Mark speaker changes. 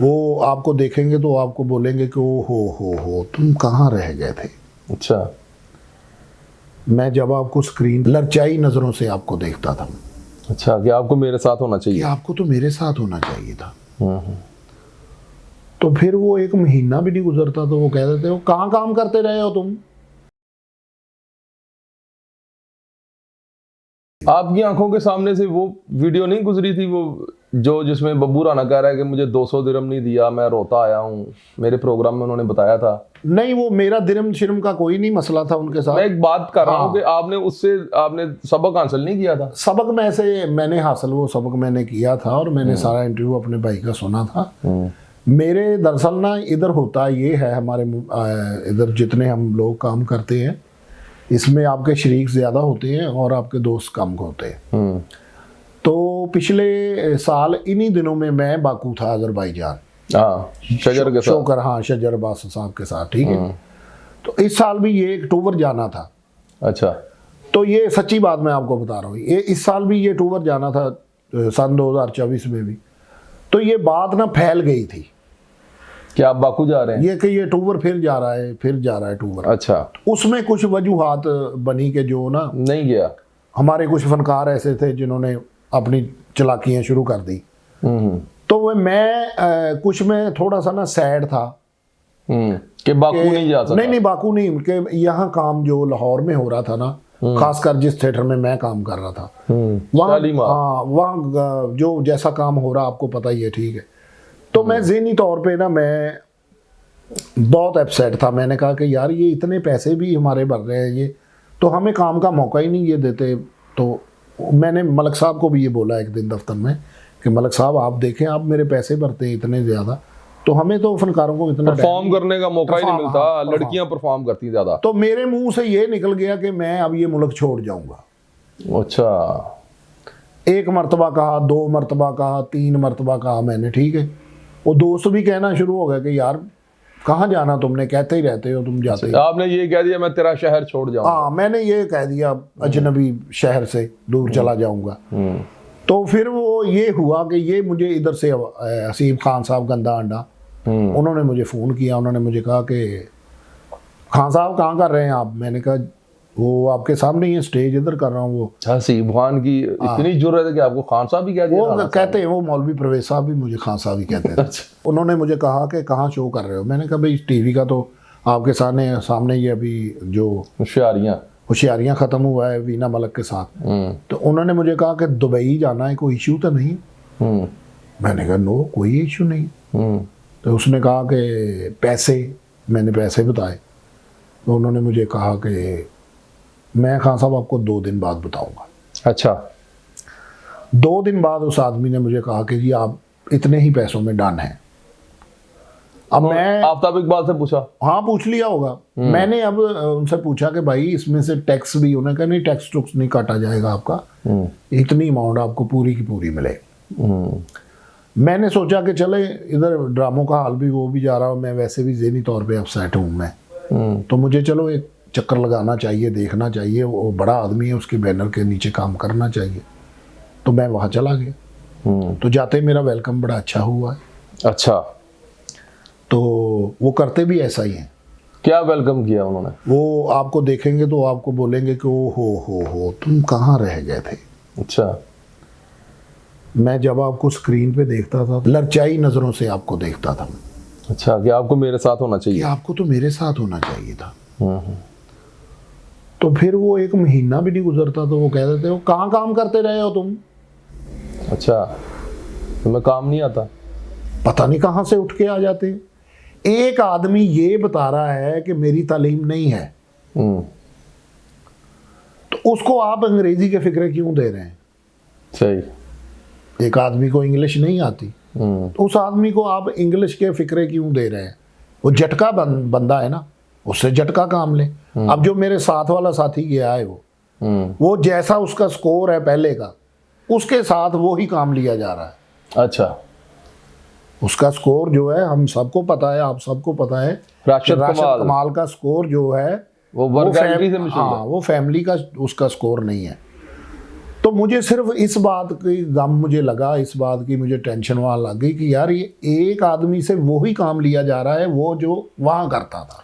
Speaker 1: वो आपको देखेंगे तो आपको बोलेंगे कि ओ हो तुम कहाँ रह गए थे।
Speaker 2: अच्छा।
Speaker 1: मैं जब आपको स्क्रीन ललचाई नज़रों से आपको देखता था
Speaker 2: अच्छा, कि आपको मेरे साथ होना
Speaker 1: कि
Speaker 2: चाहिए।
Speaker 1: आपको तो मेरे साथ होना चाहिए था।
Speaker 2: हम्म।
Speaker 1: तो फिर वो एक महीना भी नहीं गुजरता तो वो कह देते हो कहाँ काम करते रहे हो तुम।
Speaker 2: आपकी आंखों के सामने से वो वीडियो नहीं गुजरी थी, वो जो जिसमें बब्बू राणा कह रहा है कि मुझे 200 दिरहम नहीं दिया, मैं रोता आया हूँ, मेरे प्रोग्राम में उन्होंने बताया था।
Speaker 1: नहीं, वो मेरा दिरम शिरम का कोई नहीं मसला था उनके साथ।
Speaker 2: मैं एक बात कर रहा हूँ
Speaker 1: हाँ।
Speaker 2: कि आपने सबक हासिल नहीं किया था।
Speaker 1: सबक मैंने हासिल वो सबक मैंने किया था और मैंने सारा इंटरव्यू अपने भाई का सुना था। मेरे दरअसल ना इधर होता ये है हमारे इधर जितने हम लोग काम करते हैं इसमें आपके शरीक ज़्यादा होते हैं और आपके दोस्त कम होते हैं। तो पिछले साल इन्हीं दिनों में मैं बाकू था अजरबैजान।
Speaker 2: हाँ, शजर के साथ।
Speaker 1: शोकर, हाँ, शजर अब्बास साहब के साथ, ठीक है। तो इस साल भी ये अक्टूबर जाना था।
Speaker 2: अच्छा।
Speaker 1: तो ये सच्ची बात मैं आपको बता रहा हूँ, ये इस साल भी ये अक्टूबर जाना था सन 2024 में भी। तो ये बात ना फैल गई थी
Speaker 2: क्या आप बाकू जा रहे हैं?
Speaker 1: ये कि ये अक्टूबर फिर जा रहा है अक्टूबर।
Speaker 2: अच्छा।
Speaker 1: उसमें कुछ वजूहात बनी के जो ना
Speaker 2: नहीं गया।
Speaker 1: हमारे कुछ फनकार ऐसे थे जिन्होंने अपनी चलाकियाँ शुरू कर दी। तो वो मैं कुछ में थोड़ा सा ना सैड था
Speaker 2: कि बाकू नहीं जा सकता।
Speaker 1: नहीं बाकू नहीं, कि यहाँ काम जो लाहौर में हो रहा था ना, खासकर जिस थिएटर में मैं काम कर रहा था वहाँ, हाँ, वहाँ जो जैसा काम हो रहा आपको पता ही है, ठीक है। तो मैं ज़हनी तौर पे ना मैं बहुत अपसेट था। मैंने कहा कि यार ये इतने पैसे भी हमारे भर रहे हैं, ये तो हमें काम का मौका ही नहीं ये देते। तो मैंने मलक साहब को भी ये बोला एक दिन दफ्तर में कि मलक साहब आप देखें, आप मेरे पैसे भरते हैं इतने ज़्यादा, तो हमें तो फनकारों को इतना
Speaker 2: परफॉर्म करने का मौका ही नहीं मिलता।
Speaker 1: हाँ,
Speaker 2: लड़कियां परफॉर्म करती ज़्यादा।
Speaker 1: तो मेरे मुंह से ये निकल गया कि मैं अब ये मुल्क छोड़ जाऊंगा।
Speaker 2: अच्छा।
Speaker 1: एक मरतबा कहा, 2 मरतबा कहा, 3 मरतबा कहा मैंने, ठीक है। वो दोस्त भी कहना शुरू हो गया कि यार कहाँ जाना तुमने, कहते ही रहते हो तुम जाते ही।
Speaker 2: आपने ये कह दिया मैं तेरा शहर छोड़ जाऊंगा।
Speaker 1: हाँ, मैंने ये कह दिया अजनबी शहर से दूर चला जाऊंगा। तो फिर वो ये हुआ कि ये मुझे इधर से हसीब खान साहब गंदा अंडा, उन्होंने मुझे फ़ोन किया। उन्होंने मुझे कहा कि खान साहब कहाँ कर रहे हैं आप। मैंने कहा वो आपके सामने ही है, स्टेज इधर कर रहा हूँ। वो
Speaker 2: हसीब खान की इतनी जुर्रत है कि आपको खान साहब भी कह दिया।
Speaker 1: वो कहते हैं, वो मौलवी परवेज साहब भी मुझे खान साहब ही कहते हैं। उन्होंने मुझे कहा कि कहाँ शो कर रहे हो। मैंने कहा भाई टीवी का तो आपके सामने ये अभी जो होशियारियाँ ख़त्म हुआ है वीना मलक के साथ। तो उन्होंने मुझे कहा कि दुबई जाना है, कोई इशू तो नहीं। मैंने कहा नो, कोई इशू नहीं। तो उसने कहा कि पैसे, मैंने पैसे बताए। तो उन्होंने मुझे कहा कि मैं खान साहब आपको 2 दिन बाद बताऊंगा।
Speaker 2: अच्छा।
Speaker 1: 2 दिन बाद उस आदमी ने मुझे कहा कि जी आप इतने ही पैसों में डन है। अब मैं
Speaker 2: आफ्ताब इकबाल से पूछा,
Speaker 1: हाँ पूछ लिया होगा। मैंने अब उनसे पूछा कि भाई इसमें से टैक्स भी, उन्होंने कहा नहीं टैक्स टुक्स नहीं काटा जाएगा आपका, इतनी अमाउंट आपको पूरी की पूरी मिले। मैंने सोचा कि चले इधर ड्रामों का हाल भी वो भी जा रहा हूँ, मैं वैसे भी ज़हनी तौर पे अपसेट हूँ मैं, तो मुझे चलो एक चक्कर लगाना चाहिए, देखना चाहिए, वो बड़ा आदमी है, उसके बैनर के नीचे काम करना चाहिए। तो मैं वहाँ चला गया। तो जाते मेरा वेलकम बड़ा अच्छा हुआ है।
Speaker 2: अच्छा।
Speaker 1: तो वो करते भी ऐसा ही हैं।
Speaker 2: क्या वेलकम किया उन्होंने?
Speaker 1: वो आपको देखेंगे तो आपको बोलेंगे कि ओ हो तुम कहाँ रह गए थे।
Speaker 2: अच्छा।
Speaker 1: मैं जब आपको स्क्रीन पे देखता था ललचाई नज़रों से आपको देखता था।
Speaker 2: अच्छा, कि आपको मेरे साथ होना चाहिए।
Speaker 1: कि आपको तो मेरे साथ होना चाहिए था। तो फिर वो एक महीना भी नहीं गुजरता तो वो कह देते हो कहाँ काम करते रहे हो तुम।
Speaker 2: अच्छा, तुम्हें काम नहीं आता?
Speaker 1: पता नहीं कहाँ से उठ के आ जाते हैं। एक आदमी ये बता रहा है कि मेरी तालीम नहीं है, तो उसको आप अंग्रेजी के फिक्रे क्यों दे रहे हैं?
Speaker 2: सही।
Speaker 1: एक आदमी को इंग्लिश नहीं आती, तो उस आदमी को आप इंग्लिश के फिक्रे क्यों दे रहे हैं? वो झटका बंदा है ना, उससे झटका काम ले। अब जो मेरे साथ वाला साथी गया है वो जैसा उसका स्कोर है पहले का, उसके साथ वो ही काम लिया जा रहा है।
Speaker 2: अच्छा।
Speaker 1: उसका स्कोर जो है हम सबको पता है, आप सबको पता है,
Speaker 2: राशिद
Speaker 1: कमाल का स्कोर जो है
Speaker 2: वो फैमिली से
Speaker 1: हाँ, वो फैमिली का उसका स्कोर नहीं है। तो तो मुझे सिर्फ इस बात की गम मुझे लगा, इस बात की मुझे टेंशन वहाँ लग गई कि यार ये एक आदमी से वही काम लिया जा रहा है वो जो वहाँ करता था।